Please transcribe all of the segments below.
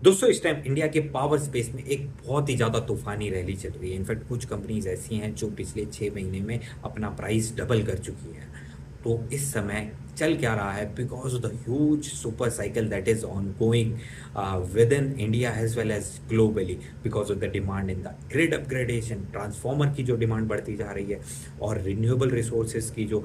दोस्तों इस time India के पावर स्पेस में एक बहुत ही ज़्यादा तूफानी रैली चल रही है। इनफैक्ट कुछ कंपनीज ऐसी हैं जो पिछले 6 महीने में अपना प्राइस डबल कर चुकी है। तो इस समय चल क्या रहा है, because of the huge super cycle that is on going with in India as well as globally, because of the demand in the grid upgradation, transformer की जो डिमांड बढ़ती जा रही है और रिन्यूएबल रिसोर्सेज की जो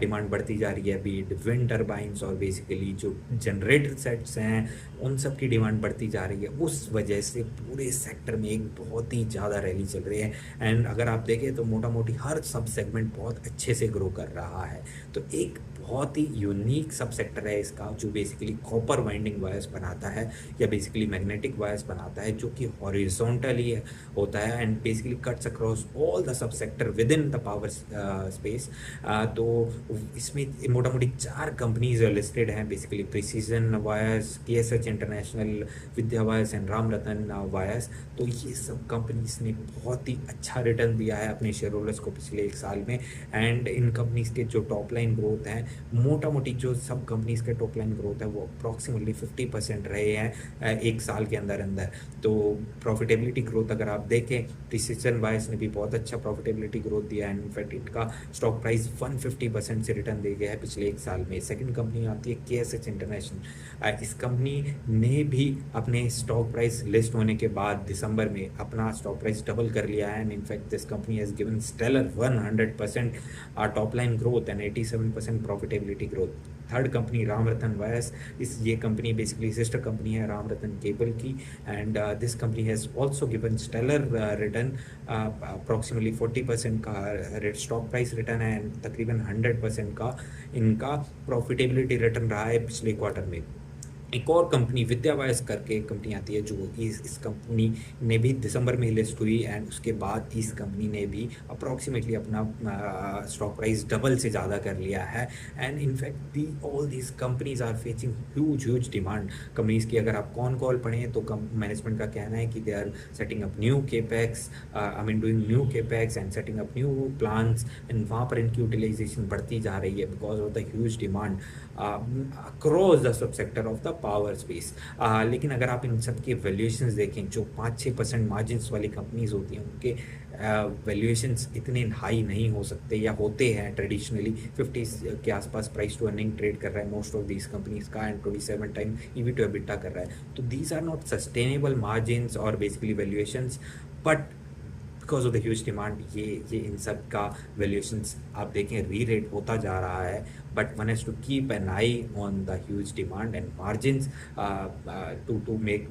डिमांड बढ़ती जा रही है, बी इट विंड टर्बाइंस और बेसिकली जो जनरेटर सेट्स हैं, उन सब की डिमांड बढ़ती जा रही है। उस वजह से पूरे सेक्टर में एक बहुत ही ज़्यादा रैली चल रही है। एंड अगर आप देखें तो मोटा मोटी हर सब सेगमेंट बहुत अच्छे से ग्रो कर रहा है। तो एक बहुत ही यूनिक सब सेक्टर है इसका, जो बेसिकली कॉपर वाइंडिंग वायर्स बनाता है या बेसिकली मैग्नेटिक वायर्स बनाता है, जो कि हॉरिजॉन्टली होता है and basically cuts across all the sub sector with in the power space. तो इसमें मोटा मोटी 4 कंपनीज लिस्टेड हैं, basically precision wires, KSH international, Vidya wires and Ram Ratan wires. तो ये सब कंपनीज ने बहुत ही अच्छा रिटर्न दिया है अपने शेयर होल्डर्स को पिछले 1 साल में। एंड इन कंपनीज के जो टॉप लाइन ग्रोथ है, मोटा मोटी जो सब कंपनीज के टॉप लाइन ग्रोथ है वो अप्रॉक्सीमेटली 50% रहे हैं 1 साल के अंदर अंदर। तो प्रॉफिटेबिलिटी ग्रोथ अगर आप देखें, प्रिसीजन वायर्स ने भी बहुत अच्छा प्रॉफिटेबिलिटी ग्रोथ दिया है। इनफैक्ट इनका स्टॉक प्राइस 150% से रिटर्न दे गया है पिछले 1 साल में। सेकंड कंपनी आती है KSH इंटरनेशनल। इस कंपनी ने भी अपने स्टॉक प्राइस लिस्ट होने के बाद दिसंबर में अपना स्टॉक प्राइस डबल कर लिया है। And in fact this company has given stellar 100% top line growth and 87% profitability growth. Third company Ram Ratan wires, ये कंपनी बेसिकली सिस्टर कंपनी है राम रतन केबल की। And this company has also given stellar return, approximately 40% का stock price return है and तकरीबन 100% का इनका profitability return रहा है पिछले क्वार्टर में। एक और कंपनी विद्या वायर्स करके कंपनी आती है, जो इस कंपनी ने भी दिसंबर में लिस्ट हुई एंड उसके बाद इस कंपनी ने भी अप्रॉक्सीमेटली अपना स्टॉक प्राइस डबल से ज़्यादा कर लिया है। And in fact the all these companies are facing huge demand. Companies की अगर आप कौन कॉल पढ़ें तो मैनेजमेंट का कहना है कि they are setting up new capex, I mean doing new capex and setting up new plans. And वहाँ पर इनकी यूटिलाइजेशन बढ़ती जा रही है because of the huge demand across the sub sector of the power space. लेकिन अगर आप इन सब के वैल्यूएशंस देखें, जो 5-6% मार्जिन्स वाली कंपनीज होती हैं, उनके वैल्यूएशंस इतने हाई नहीं हो सकते या होते हैं। ट्रेडिशनली 50 के आसपास प्राइस टू अर्निंग ट्रेड कर रहा है मोस्ट ऑफ दीज कंपनीज का, and 27 time EV to EBITDA कर रहा है। तो these are not sustainable margins और basically valuations, but because of the huge demand ये इन सब का वैल्यूएशंस आप देखें री रेट होता जा रहा है। But one has to keep an eye on the huge demand and margins to make